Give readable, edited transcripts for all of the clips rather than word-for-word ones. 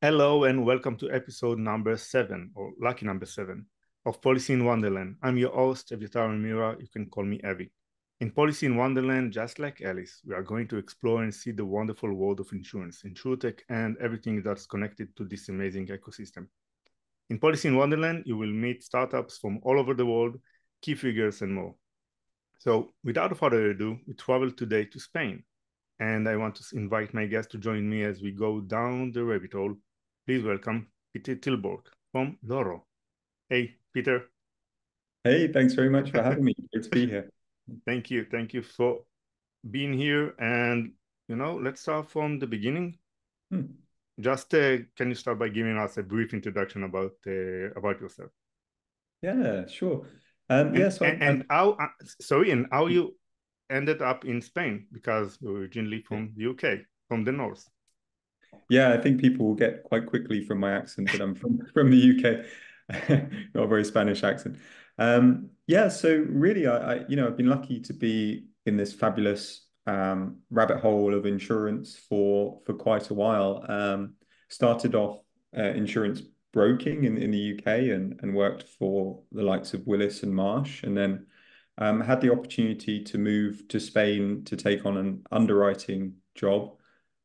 Hello and welcome to episode number 7, or lucky number 7, of Policy in Wonderland. I'm your host, Evyatar Mira. You can call me Evie. In Policy in Wonderland, just like Alice, we are going to explore and see the wonderful world of insurance, insurtech, and everything that's connected to this amazing ecosystem. In Policy in Wonderland, you will meet startups from all over the world, key figures, and more. So, without further ado, we travel today to Spain, and I want to invite my guest to join me as we go down the rabbit hole. Please welcome Peter Tilbrook from Loro. Hey, Peter. Hey, thanks very much for having me. Great to be here. Thank you. Thank you for being here. And, let's start from the beginning. Hmm. Just can you start by giving us a brief introduction about yourself? Yeah, sure. And Yeah, so and how and how you ended up in Spain, because you're originally from the UK, from the north. yeah, I think people will get quite quickly from my accent that I'm from the UK, not a very Spanish accent. Yeah, so really, I've been lucky to be in this fabulous rabbit hole of insurance for quite a while. Started off insurance broking in the UK and worked for the likes of Willis and Marsh, and then had the opportunity to move to Spain to take on an underwriting job,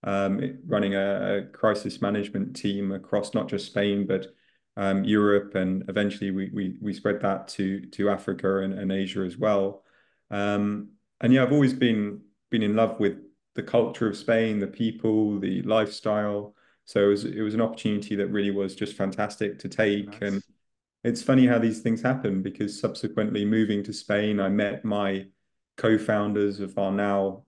running a crisis management team across not just Spain, but Europe, and eventually we spread that to Africa and Asia as well. And yeah, I've always been in love with the culture of Spain, the people, the lifestyle. So it was an opportunity that really was just fantastic to take. And Nice. it's funny how these things happen, because subsequently moving to Spain, I met my co-founders of our now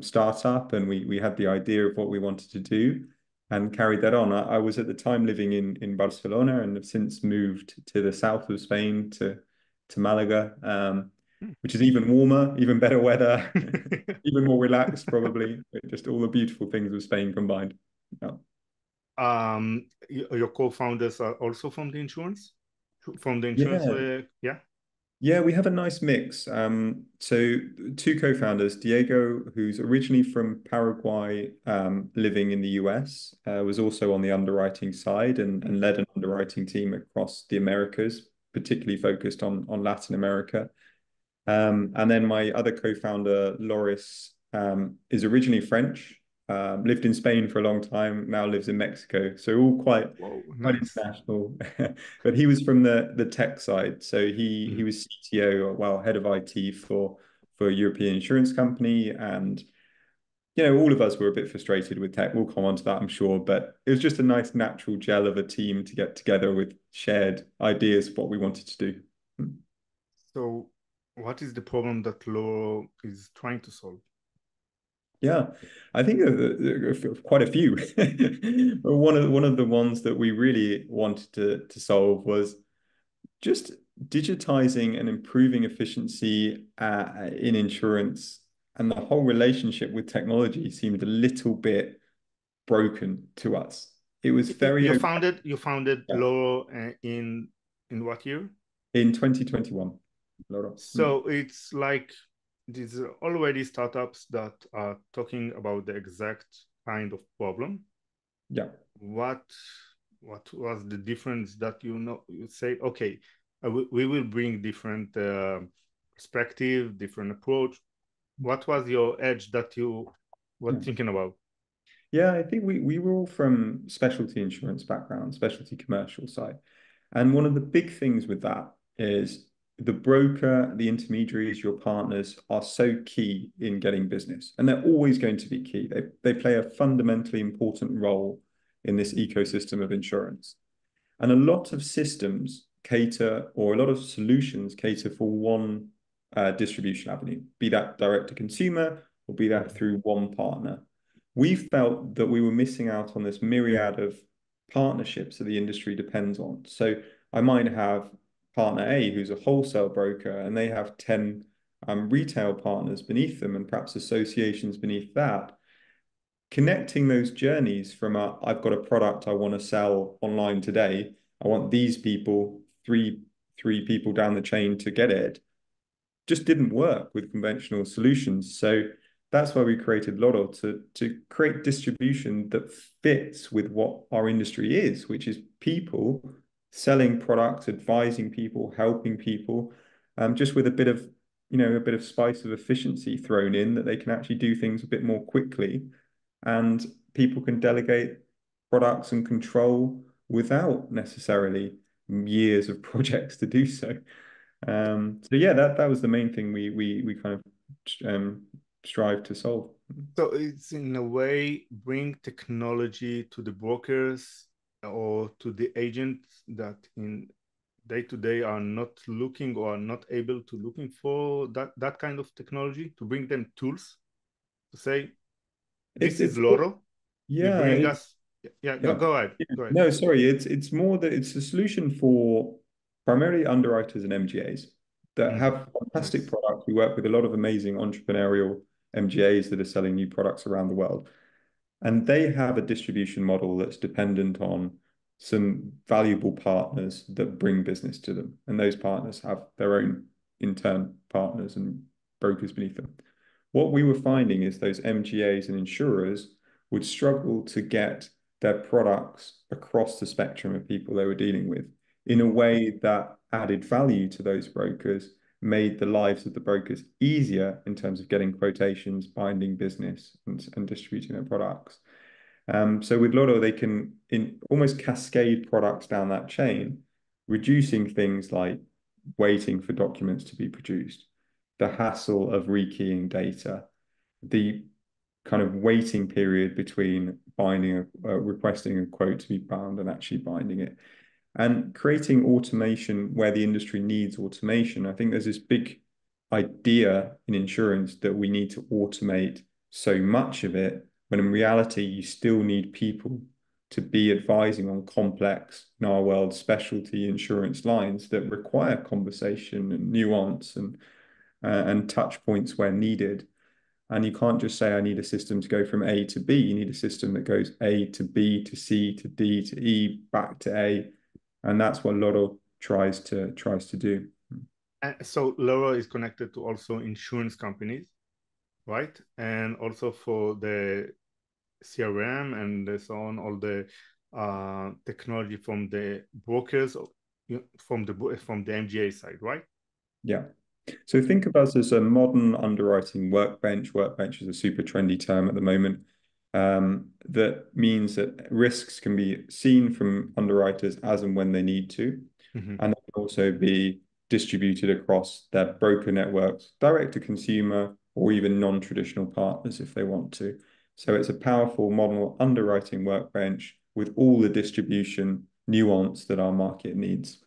startup, and we had the idea of what we wanted to do and carried that on. I was at the time living in Barcelona, and have since moved to the south of Spain, to Malaga, which is even warmer, even better weather, even more relaxed, probably. Just all the beautiful things of Spain combined. Yeah. Your co-founders are also from the insurance? From the insurance, Yeah, yeah. Yeah, we have a nice mix. So two co-founders, Diego, who's originally from Paraguay, living in the US, was also on the underwriting side and led an underwriting team across the Americas, particularly focused on Latin America. And then my other co-founder, Loris, is originally French, lived in Spain for a long time, now lives in Mexico. So all Whoa, quite nice. international. But he was from the tech side. So he Mhm. was CTO, or well, head of IT for a European insurance company. And all of us were a bit frustrated with tech. We'll come on to that, I'm sure. But it was just a nice natural gel of a team to get together with shared ideas of what we wanted to do. So, what is the problem that Loro is trying to solve? Yeah, I think quite a few. But one of the ones that we really wanted to solve was just digitizing and improving efficiency in insurance, and the whole relationship with technology seemed a little bit broken to us. It was very You okay founded Loro in what year? in 2021, Laura. So it's like these are already startups that are talking about the exact kind of problem. Yeah. What what was the difference that you say, okay, we will bring different perspective, different approach. What was your edge that you were Yeah. thinking about? Yeah, I think we were all from specialty insurance background, specialty commercial side. And one of the big things with that is the broker, the intermediaries, your partners are so key in getting business. And they're always going to be key. They play a fundamentally important role in this ecosystem of insurance. And a lot of systems cater, or a lot of solutions cater for one distribution avenue, be that direct to consumer or be that through one partner. We felt that we were missing out on this myriad of partnerships that the industry depends on. So I might have partner A, who's a wholesale broker, and they have 10 retail partners beneath them, and perhaps associations beneath that. Connecting those journeys from I've got a product I want to sell online today. I want these people, three people down the chain to get it, just didn't work with conventional solutions. So that's why we created Loro to create distribution that fits with what our industry is, which is people selling products, advising people, helping people, just with a bit of a bit of spice of efficiency thrown in that they can actually do things a bit more quickly, and people can delegate products and control without necessarily years of projects to do so. So yeah, that was the main thing we kind of strive to solve. So it's in a way bring technology to the brokers or to the agents that in day to day are not looking or are not able to looking for that kind of technology, to bring them tools to say this is It's Loro. You yeah, bring us, yeah, yeah. go ahead. Yeah. Go ahead. No, sorry, it's more that it's a solution for primarily underwriters and MGAs that Mm, have fantastic nice. products. We work with a lot of amazing entrepreneurial MGAs that are selling new products around the world. And they have a distribution model that's dependent on some valuable partners that bring business to them. And those partners have their own intern partners and brokers beneath them. What we were finding is those MGAs and insurers would struggle to get their products across the spectrum of people they were dealing with in a Mhm. way that added value to those brokers, made the lives of the brokers easier in terms of getting quotations, binding business, and distributing their products. So with Lotto, they can almost cascade products down that chain, reducing things like waiting for documents to be produced, the hassle of rekeying data, the kind of waiting period between requesting a quote to be bound and actually binding it, and creating automation where the industry needs automation. I think there's this big idea in insurance that we need to automate so much of it, when in reality, you still need people to be advising on complex, in our world, specialty insurance lines that require conversation and nuance and touch points where needed. And you can't just say, I need a system to go from A to B. You need a system that goes A to B to C to D to E back to A. And that's what Lotto tries to do. And so Loro is connected to also insurance companies, right? And also for the CRM and so on, all the technology from the brokers, from the MGA side, right? Yeah. So think of us as a modern underwriting workbench. Workbench is a super trendy term at the moment. That means that risks can be seen from underwriters as and when they need to, Mm-hmm. and they can also be distributed across their broker networks, direct to consumer, or even non-traditional partners if they want to. So it's a powerful model underwriting workbench with all the distribution nuance that our market needs.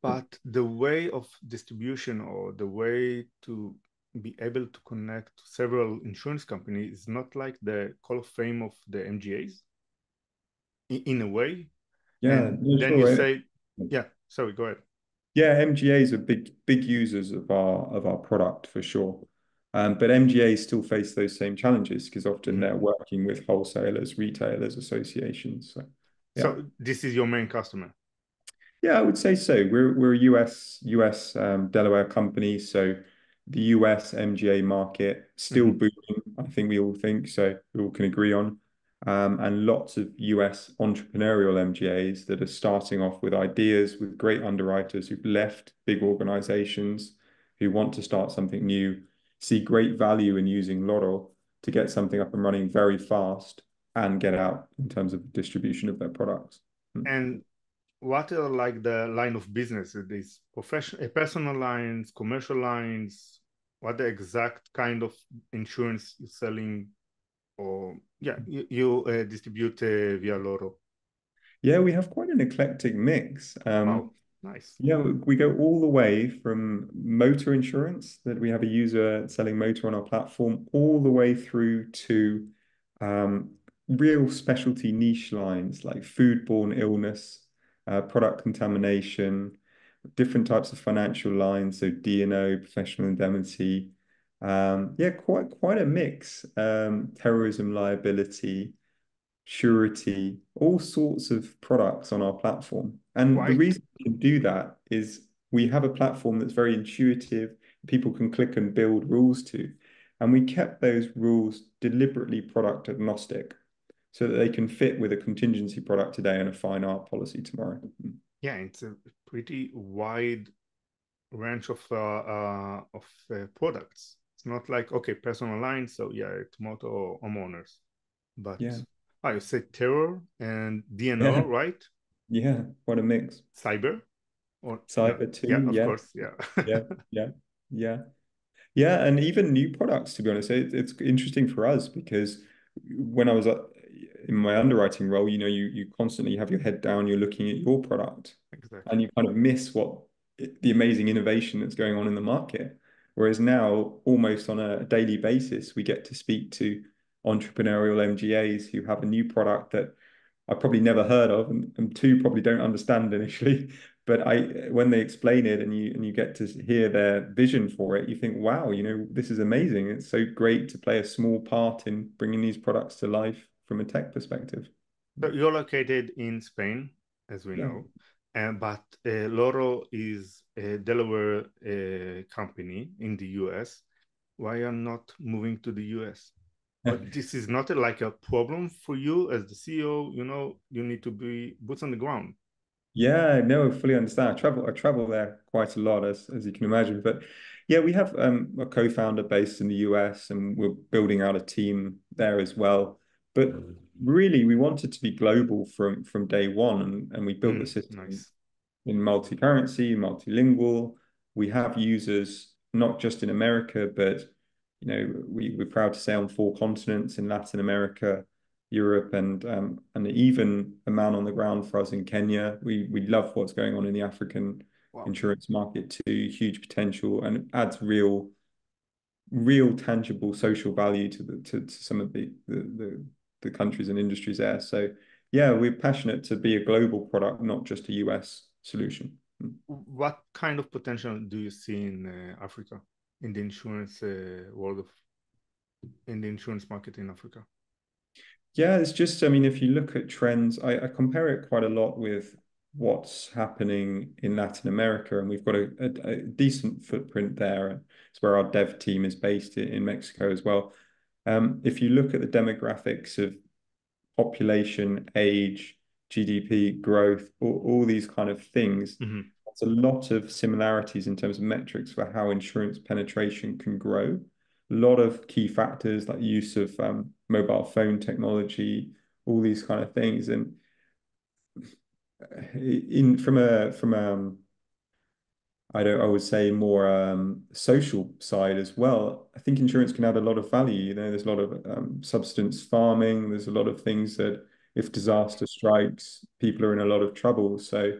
But the way of distribution or the way to be able to connect several insurance companies is not like the Call of Fame of the MGAs in a way. Yeah, And no, then you sure. say, yeah, sorry, go ahead. Yeah, MGAs are big users of our product for sure. But MGAs still face those same challenges because often Mhm. they're working with wholesalers, retailers, associations. So yeah. So this is your main customer. Yeah, I would say so. We're a US Delaware company, so the US MGA market still Mhm. booming. I think we all think so. We all can agree on, and lots of US entrepreneurial MGAs that are starting off with ideas with great underwriters who've left big organizations who want to start something new, see great value in using Lotto to get something up and running very fast and get out in terms of distribution of their products. And what are like the line of business? These personal lines, commercial lines? What the exact kind of insurance you're selling? Or yeah, you distribute via Loro. Yeah, we have quite an eclectic mix. Wow, nice. Yeah, we go all the way from motor insurance, that we have a user selling motor on our platform, all the way through to um, real specialty niche lines like foodborne illness, product contamination, different types of financial lines, so D&O, professional indemnity. Yeah, quite a mix. Terrorism liability, surety, all sorts of products on our platform. And the Quite reason we can do that is we have a platform that's very intuitive. People can click and build rules to. And we kept those rules deliberately product agnostic so that they can fit with a contingency product today and a fine art policy tomorrow. Yeah, it's a pretty wide range of products. It's not like, okay, personal lines, so yeah, it's motor or homeowners. But Yeah. you said terror and DNO, Yeah. right? Yeah. What a mix. Cyber or yeah, Cyber yeah, too. of Yeah. course, yeah. Yeah. Yeah. Yeah. Yeah, and even new products, to be honest, it's interesting for us because when I was in my underwriting role, you constantly have your head down, you're looking at your product, Exactly. and you kind of miss what the amazing innovation that's going on in the market. Whereas now, almost on a daily basis, we get to speak to entrepreneurial MGAs who have a new product that I probably never heard of, and two probably don't understand initially. But when they explain it and you get to hear their vision for it, you think, wow, this is amazing. It's so great to play a small part in bringing these products to life from a tech perspective. So you're located in Spain, as we Yeah. know, but Loro is a Delaware company in the US. Why are not moving to the US? But this is not like a problem for you as the CEO. You need to be boots on the ground. Yeah, no, I fully understand. I travel there quite a lot, as you can imagine. But yeah, we have a co-founder based in the US, and we're building out a team there as well. But really, we wanted to be global from day one, and we built the system Nice. in multi-currency, multilingual. We have users not just in America, but we're proud to say on 4 continents in Latin America, Europe, and even a man on the ground for us in Kenya. We love what's going on in the African Wow. insurance market too. Huge potential, and it adds real tangible social value to some of the countries and industries there. So yeah, we're passionate to be a global product, not just a US solution. What kind of potential do you see in Africa, in the insurance world in the insurance market in Africa? Yeah, it's just, I mean, if you look at trends, I compare it quite a lot with what's happening in Latin America, and we've got a decent footprint there. It's where our dev team is based in Mexico as well. If you look at the demographics of population, age, GDP growth, all these kind of things, Mm-hmm. there's a lot of similarities in terms of metrics for how insurance penetration can grow. A lot of key factors like use of mobile phone technology, all these kind of things. And in from I would say more social side as well. I think insurance can add a lot of value. There's a lot of substance farming. There's a lot of things that if disaster strikes, people are in a lot of trouble. So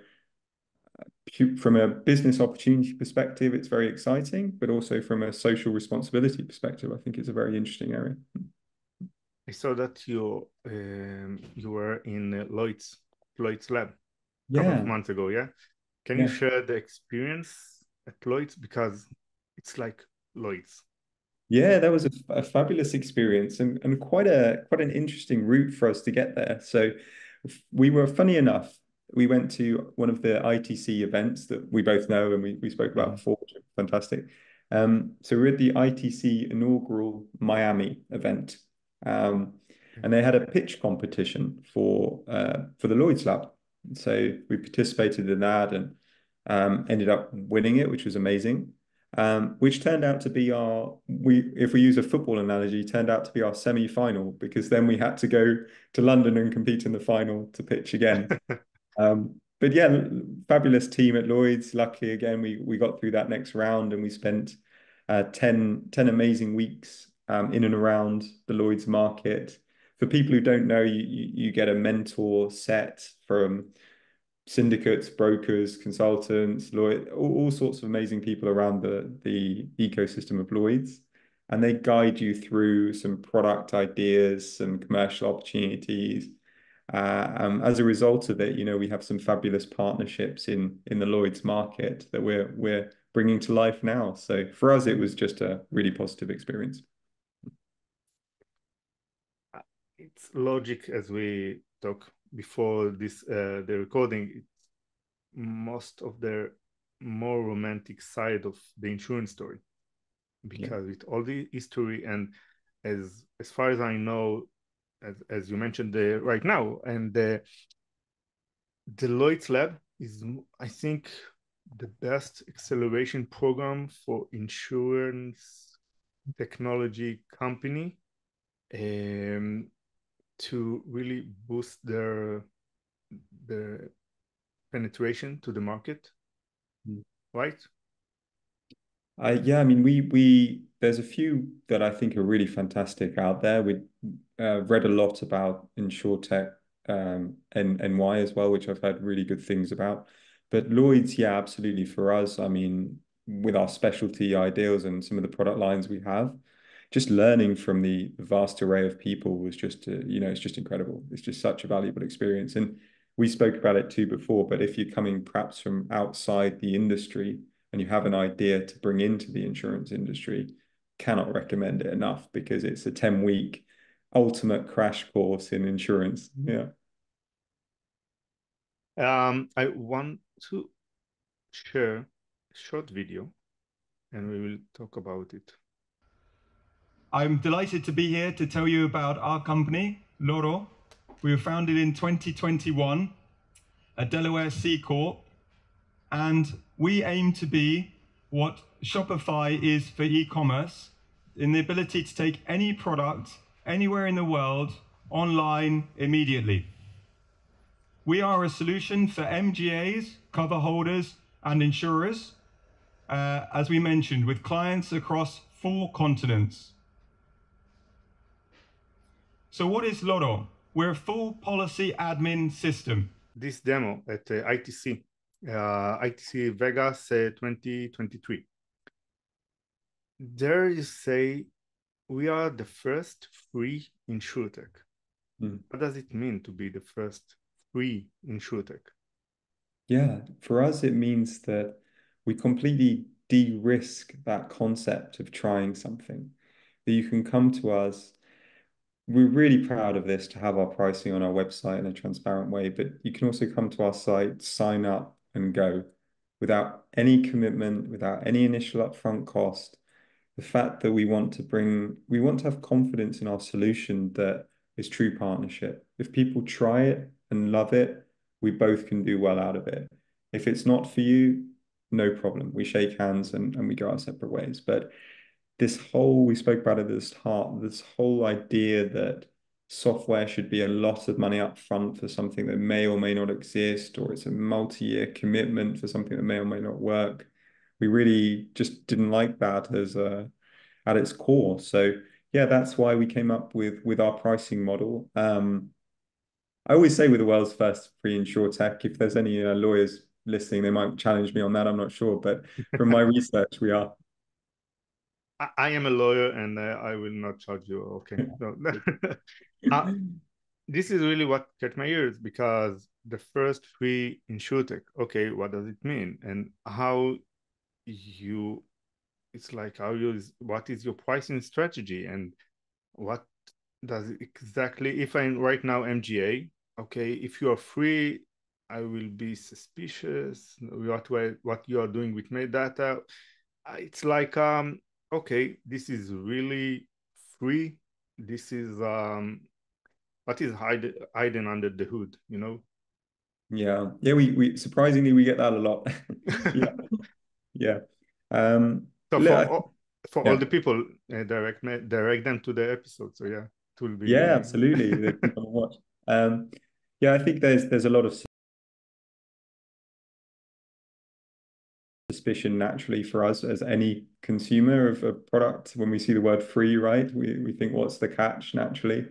from a business opportunity perspective, it's very exciting, but also from a social responsibility perspective, I think it's a very interesting area. I saw that you were in Lloyd's lab a couple of Yeah, months ago. Yeah, can you yeah. share the experience at Lloyd's because it's like Lloyd's. Yeah, that was a fabulous experience and quite an interesting route for us to get there. So we were funny enough, we went to one of the ITC events that we both know and we spoke about Mm-hmm. before, which was fantastic. So we're at the ITC inaugural Miami event. Um, Okay. and they had a pitch competition for the Lloyd's Lab. So we participated in that and ended up winning it, which was amazing. Which turned out to be if we use a football analogy, turned out to be our semi-final because then we had to go to London and compete in the final to pitch again. But yeah, fabulous team at Lloyd's. Luckily, again, we got through that next round and we spent 10 amazing weeks in and around the Lloyd's market. For people who don't know, you get a mentor set from syndicates, brokers, consultants, all sorts of amazing people around the ecosystem of Lloyd's. And they guide you through some product ideas, some commercial opportunities. As a result of it, we have some fabulous partnerships in the Lloyd's market that we're bringing to life now. So for us, it was just a really positive experience. It's logic as we talk before the recording. It's most of the more romantic side of the insurance story. Yeah. because with all the history and as far as I know, as you mentioned right now, and the Deloitte's lab is, I think, the best acceleration program for insurance technology company, um, to really boost their penetration to the market, Mm. right? Yeah, I mean, we there's a few that I think are really fantastic out there. We read a lot about InsurTech and NY as well, which I've heard really good things about. But Lloyd's, yeah, absolutely for us. I mean, with our specialty ideals and some of the product lines we have, just learning from the vast array of people was just, it's just incredible. It's just such a valuable experience. And we spoke about it too before, but if you're coming perhaps from outside the industry, and you have an idea to bring into the insurance industry, cannot recommend it enough because it's a 10-week ultimate crash course in insurance. Yeah. I want to share a short video and we will talk about it. I'm delighted to be here to tell you about our company, Loro. We were founded in 2021, a Delaware C Corp, and we aim to be what Shopify is for e-commerce, in the ability to take any product anywhere in the world online immediately. We are a solution for MGAs, cover holders, and insurers, as we mentioned, with clients across 4 continents. So what is Loro? We're a full policy admin system. This demo at ITC Vegas 2023. There you say we are the first free insurtech. What does it mean to be the first free insurtech? Yeah, for us, it means that we completely de-risk that concept of trying something, that you can come to us. We're really proud of this to have our pricing on our website in a transparent way, but you can also come to our site, sign up and go without any commitment, without any initial upfront cost. The fact that we want to have confidence in our solution that is true partnership. If people try it and love it, we both can do well out of it. If it's not for you, no problem. We shake hands and we go our separate ways. But we spoke about it at the start, this whole idea that software should be a lot of money up front for something that may or may not exist, or it's a multi-year commitment for something that may or may not work. We really just didn't like that as at its core. So yeah, that's why we came up with our pricing model. I always say we're the world's first free insurtech. If there's any lawyers listening, they might challenge me on that. I'm not sure, but from my research, we are. I am a lawyer and I will not charge you. Okay. No. This is really what caught my ears, because the first free insurtech, okay, what does it mean? And how you, it's like what is your pricing strategy, and what does it exactly, if I'm right now MGA, okay, if you are free, I will be suspicious what you are doing with my data. It's like, okay, this is really free. This is what is hiding under the hood, you know? Yeah, we surprisingly we get that a lot. Yeah, yeah. So Yeah, for all yeah, the people, direct them to the episode. So yeah, it will yeah, be. absolutely. They can come and watch. Yeah, I think there's a lot of suspicion naturally for us as any consumer of a product. When we see the word free, right, we think, what's the catch naturally?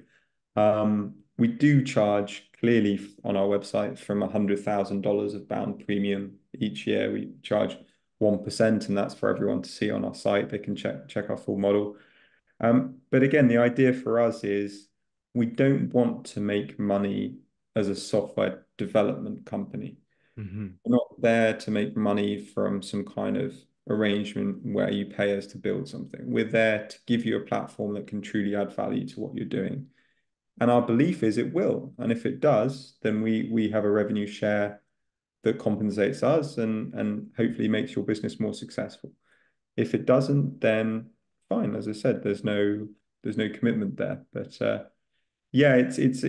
We do charge clearly on our website from $100,000 of bound premium each year. We charge 1%, and that's for everyone to see on our site. They can check our full model. But again, the idea for us is we don't want to make money as a software development company. Mhm. We're not there to make money from some kind of arrangement where you pay us to build something. We're there to give you a platform that can truly add value to what you're doing. And our belief is it will. And if it does, then we have a revenue share that compensates us and hopefully makes your business more successful. If it doesn't, then fine. As I said, there's no commitment there. But yeah, it's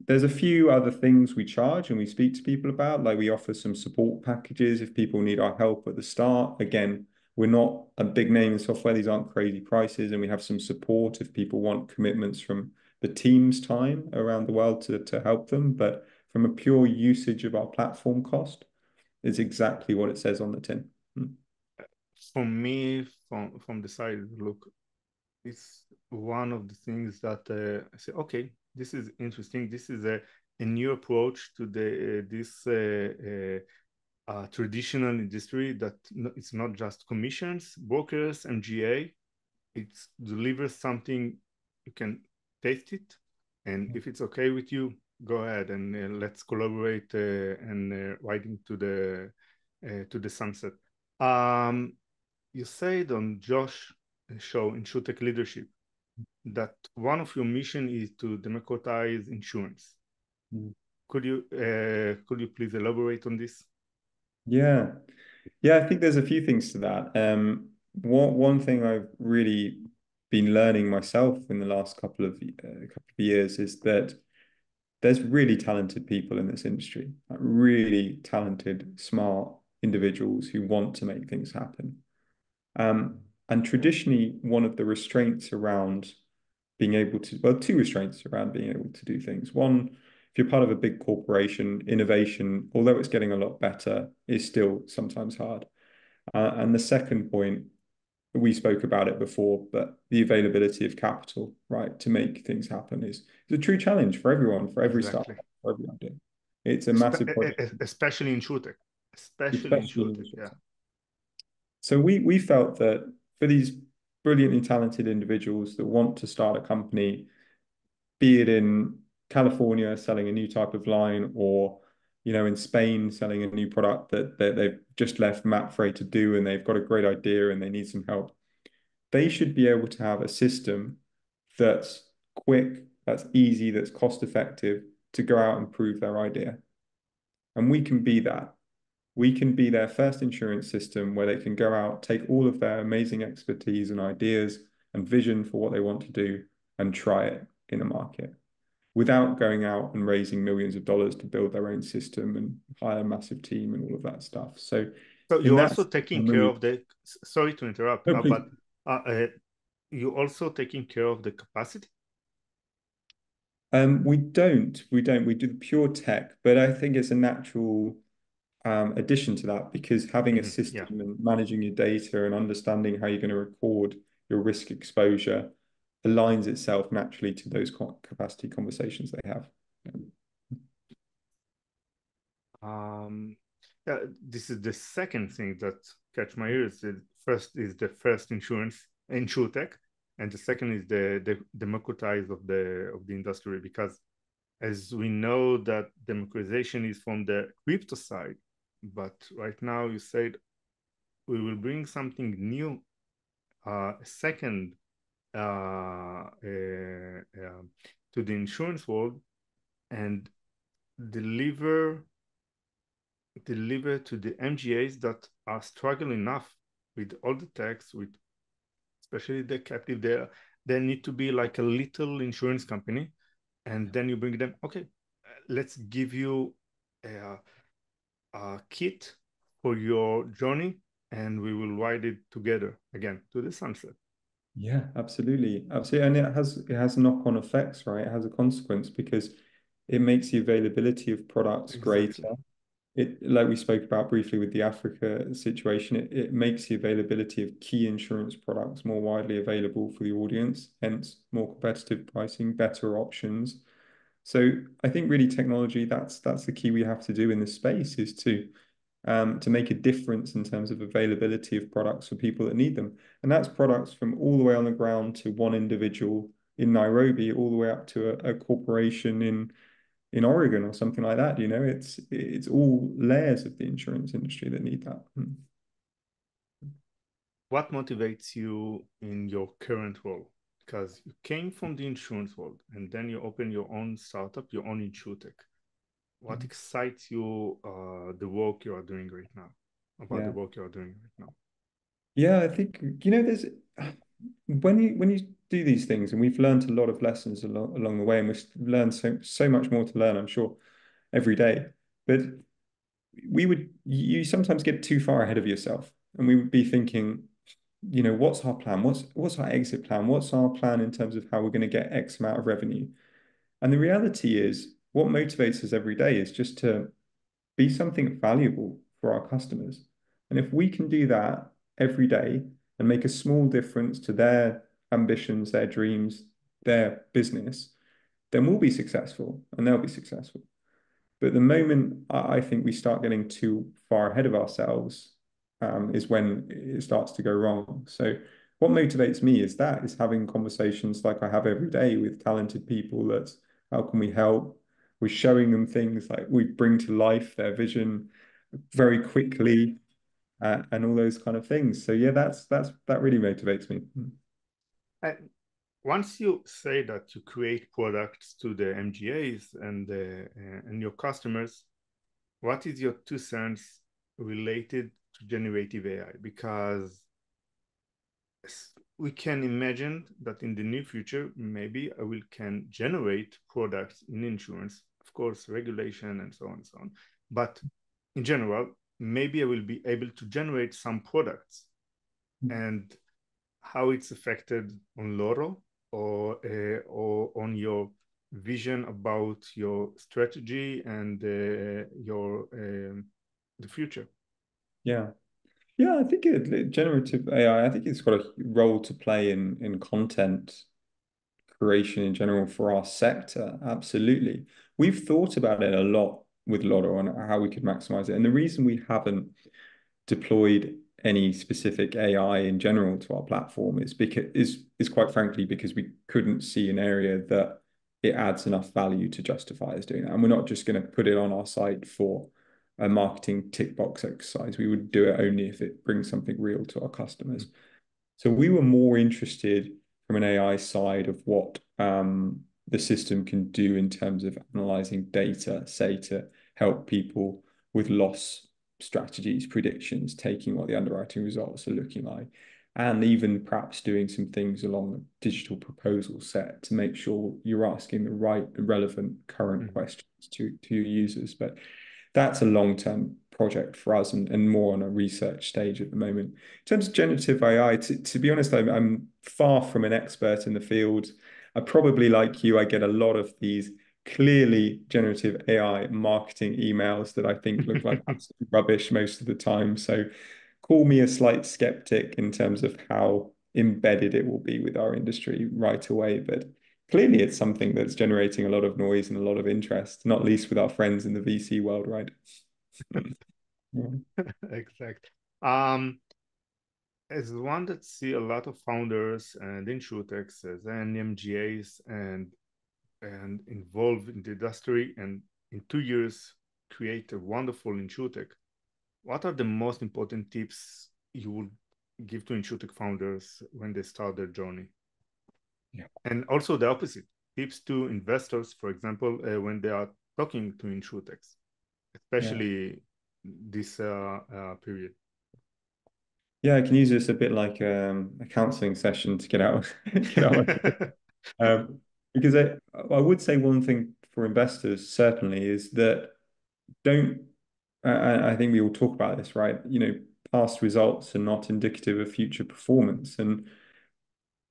there's a few other things we charge and we speak to people about. Like we offer some support packages if people need our help at the start. Again, we're not a big name in software. These aren't crazy prices, and we have some support if people want commitments from the team's time around the world to help them. But from a pure usage of our platform cost, it's exactly what it says on the tin. For me, from the side, look, it's one of the things that I say, okay, this is interesting. This is a new approach to the this traditional industry that it's not just commissions, brokers, MGA. It delivers something, you can taste it, and if it's okay with you, go ahead and let's collaborate and ride into the sunset. You said on Josh show Insurtech Leadership that one of your mission is to democratize insurance. Could you please elaborate on this? Yeah. I think there's a few things to that. One thing I've really been learning myself in the last couple of years is that there's really talented people in this industry, like really talented, smart individuals who want to make things happen. And traditionally, one of the restraints around being able to, well, two restraints around being able to do things. One, if you're part of a big corporation, innovation, although it's getting a lot better, is still sometimes hard. And the second point, we spoke about it before, but the availability of capital, right, to make things happen is a true challenge for everyone, for every Exactly. startup, for every idea. It's a massive project. Especially in Insurtech. Especially in Insurtech, yeah. So we felt that for these brilliantly talented individuals that want to start a company, be it in California selling a new type of line, or in Spain selling a new product that they've just left MapFreight to do, and they've got a great idea and they need some help, they should be able to have a system that's quick, that's easy, that's cost effective to go out and prove their idea. And we can be that. We can be their first insurance system where they can go out, take all of their amazing expertise and ideas and vision for what they want to do and try it in a market without going out and raising millions of dollars to build their own system and hire a massive team and all of that stuff. So you're also taking care of the, sorry to interrupt, no, but you're also taking care of the capacity? We don't. We do the pure tech, but I think it's a natural addition to that, because having a system and managing your data and understanding how you're going to record your risk exposure aligns itself naturally to those capacity conversations they have. Yeah, this is the second thing that catch my ears. The first is the first insurtech, and the second is the democratize of the industry, because as we know that democratization is from the crypto side, but right now you said we will bring something new, a second to the insurance world, and deliver to the MGAs that are struggling enough with all the tax, with especially the captive. They need to be like a little insurance company, and then you bring them, okay, let's give you a kit for your journey, and we will ride it together again to the sunset. Yeah, absolutely. And it has knock-on effects, right? It has a consequence because it makes the availability of products greater. Like we spoke about briefly with the Africa situation, it makes the availability of key insurance products more widely available for the audience, hence more competitive pricing, better options. So I think really technology, that's the key we have to do in this space, is to make a difference in terms of availability of products for people that need them. And that's products from all the way on the ground to one individual in Nairobi, all the way up to a corporation in Oregon or something like that. It's all layers of the insurance industry that need that. What motivates you in your current role? Because you came from the insurance world and then you open your own startup, your own insurtech. What excites you, the work you are doing right now, the work you are doing right now? Yeah, I think, when you do these things, and we've learned a lot of lessons along the way, and we've learned so much more to learn, I'm sure, every day. But you sometimes get too far ahead of yourself, and we would be thinking, what's our plan? What's our exit plan? What's our plan in terms of how we're going to get X amount of revenue? And the reality is, what motivates us every day is just to be something valuable for our customers. And if we can do that every day and make a small difference to their ambitions, their dreams, their business, then we'll be successful and they'll be successful. But the moment I think we start getting too far ahead of ourselves, is when it starts to go wrong. So what motivates me is having conversations like I have every day with talented people. That's how can we help? We're showing them things like we bring to life their vision very quickly, and all those kind of things. So yeah, that really motivates me. Once you say that you create products to the MGAs and your customers, what is your 2 cents related to generative AI? Because we can imagine that in the near future, maybe I can generate products in insurance, of course, regulation and so on and so on. But in general, maybe I will be able to generate some products, and how it's affected on Loro or on your vision about your strategy and the future. Yeah. Yeah, I think generative AI, I think it's got a role to play in content creation in general for our sector. Absolutely. We've thought about it a lot with Lotto on how we could maximize it. And the reason we haven't deployed any specific AI in general to our platform is quite frankly because we couldn't see an area that it adds enough value to justify us doing that. And we're not just going to put it on our site for a marketing tick box exercise. We would do it only if it brings something real to our customers. So we were more interested from an AI side of what the system can do in terms of analyzing data, say to help people with loss strategies, predictions, taking what the underwriting results are looking like, and even perhaps doing some things along the digital proposal set to make sure you're asking the right, relevant, current questions to your users. But that's a long-term project for us and more on a research stage at the moment. In terms of generative AI, to be honest, I'm far from an expert in the field. I probably, like you, I get a lot of these clearly generative AI marketing emails that I think look like absolute rubbish most of the time. So call me a slight skeptic in terms of how embedded it will be with our industry right away. But clearly it's something that's generating a lot of noise and a lot of interest, not least with our friends in the VC world, right? Exactly. As one that see a lot of founders and insurtechs and MGAs and involved in the industry, and in 2 years create a wonderful insurtech, what are the most important tips you would give to insurtech founders when they start their journey? Yeah. And also the opposite, tips to investors, for example, when they are talking to insurtechs, especially this period. Yeah, I can use this a bit like a counseling session to get out. Because I would say one thing for investors certainly is that I think we all talk about this, right? Past results are not indicative of future performance. And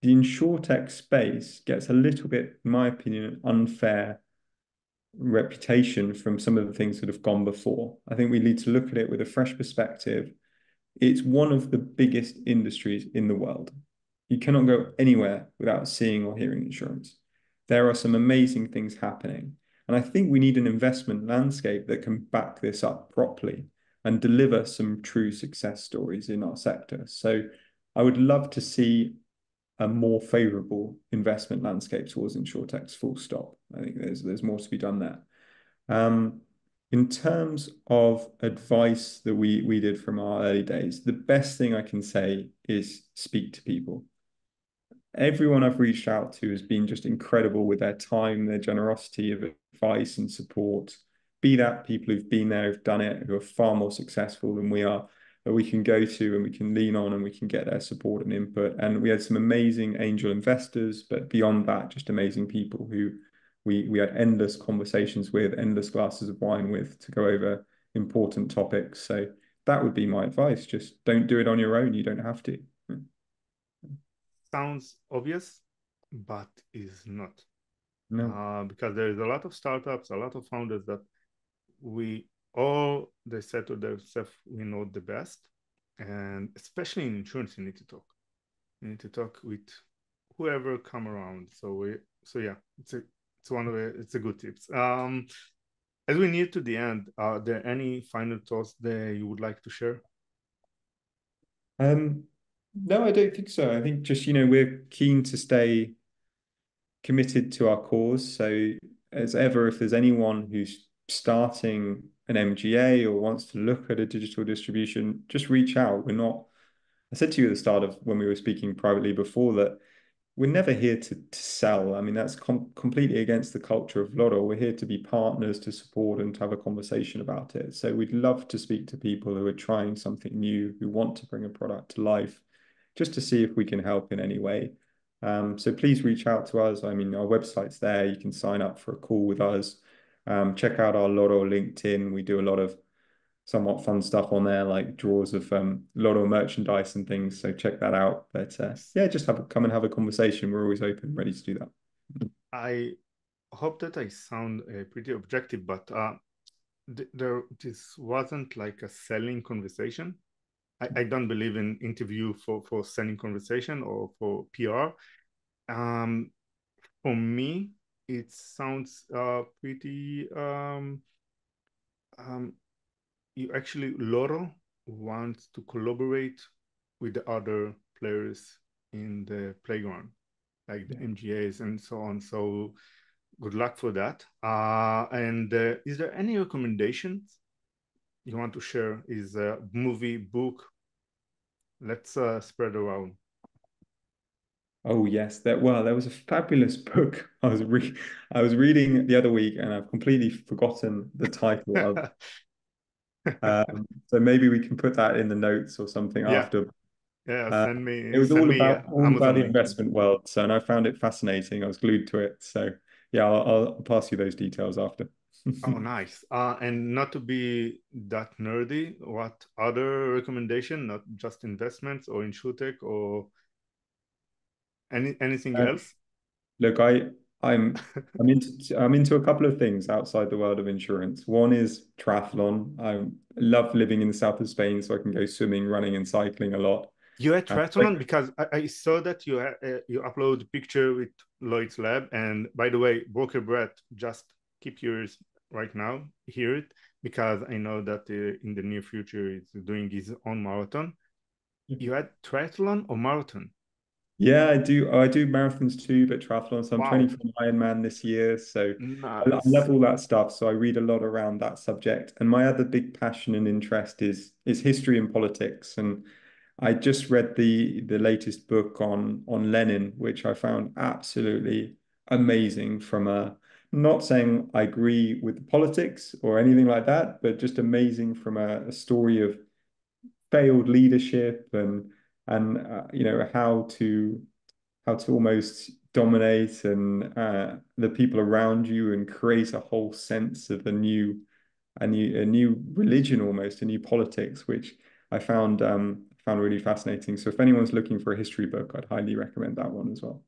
the insurtech space gets a little bit, in my opinion, unfair reputation from some of the things that have gone before. I think we need to look at it with a fresh perspective. It's one of the biggest industries in the world. You cannot go anywhere without seeing or hearing insurance. There are some amazing things happening. And I think we need an investment landscape that can back this up properly and deliver some true success stories in our sector. So I would love to see a more favorable investment landscape towards insurtechs, full stop. I think there's more to be done there. In terms of advice that we did from our early days, the best thing I can say is speak to people. Everyone I've reached out to has been just incredible with their time, their generosity of advice and support. Be that people who've been there, who've done it, who are far more successful than we are. that we can go to and we can lean on and we can get their support and input. And we had some amazing angel investors, but beyond that, just amazing people who we had endless conversations with, endless glasses of wine with, to go over important topics. So that would be my advice. Just don't do it on your own. You don't have to. Sounds obvious, but is not. No. Because there is a lot of startups, a lot of founders that they said to themselves, we know the best. And especially in insurance, you need to talk. You need to talk with whoever come around. So yeah, it's a good tips. As we near to the end, are there any final thoughts that you would like to share? No, I don't think so. I think just, we're keen to stay committed to our cause. So as ever, if there's anyone who's starting an MGA or wants to look at a digital distribution, just reach out. I said to you at the start of when we were speaking privately before that we're never here to sell. I mean, that's completely against the culture of Loro. We're here to be partners, to support and to have a conversation about it. So we'd love to speak to people who are trying something new, who want to bring a product to life, just to see if we can help in any way. So please reach out to us. I mean, our website's there. You can sign up for a call with us. Check out our Loro LinkedIn. We do a lot of somewhat fun stuff on there, like draws of Loro merchandise and things. So check that out. But yeah, just come and have a conversation. We're always open, ready to do that. I hope that I sound pretty objective, but this wasn't like a selling conversation. I don't believe in interview for selling conversation or for PR. For me, it sounds pretty. You actually Loro wants to collaborate with the other players in the playground, like the MGAs and so on. So good luck for that. And is there any recommendations you want to share? Is a movie, book? Let's spread around. Oh yes, there was a fabulous book I was reading the other week, and I've completely forgotten the title of. So maybe we can put that in the notes or something Yeah, after. send It was me all about Amazon the link. investment world, so and I found it fascinating. I was glued to it. So yeah, I'll pass you those details after. Oh, nice. And not to be that nerdy, what other recommendation, not just investments or insurtech or anything Uh, else? Look, I'm into a couple of things outside the world of insurance. One is triathlon. I love living in the south of Spain, so I can go swimming, running, and cycling a lot. You had Like, triathlon because I saw that you upload a picture with Lloyd's Lab. And by the way, Broker Brett, just keep yours right now, hear it, because I know that in the near future he's doing his own marathon. You had triathlon or marathon? yeah, I do. I do marathons too, but triathlon. So I'm training Wow, for an Ironman this year. So I nice. love all that stuff. So I read a lot around that subject. And my other big passion and interest is history and politics. And I just read the latest book on Lenin, which I found absolutely amazing. From a not saying I agree with the politics or anything like that, but just amazing from a story of failed leadership and how to almost dominate and the people around you and create a whole sense of a new religion, almost a new politics, which I found really fascinating. So if anyone's looking for a history book, I'd highly recommend that one as well.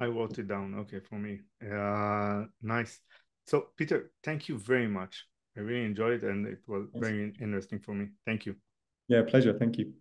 I wrote it down. Okay, for me. Nice. So, Peter, thank you very much. I really enjoyed it and it was very interesting for me. Thank you. Yeah, pleasure. Thank you.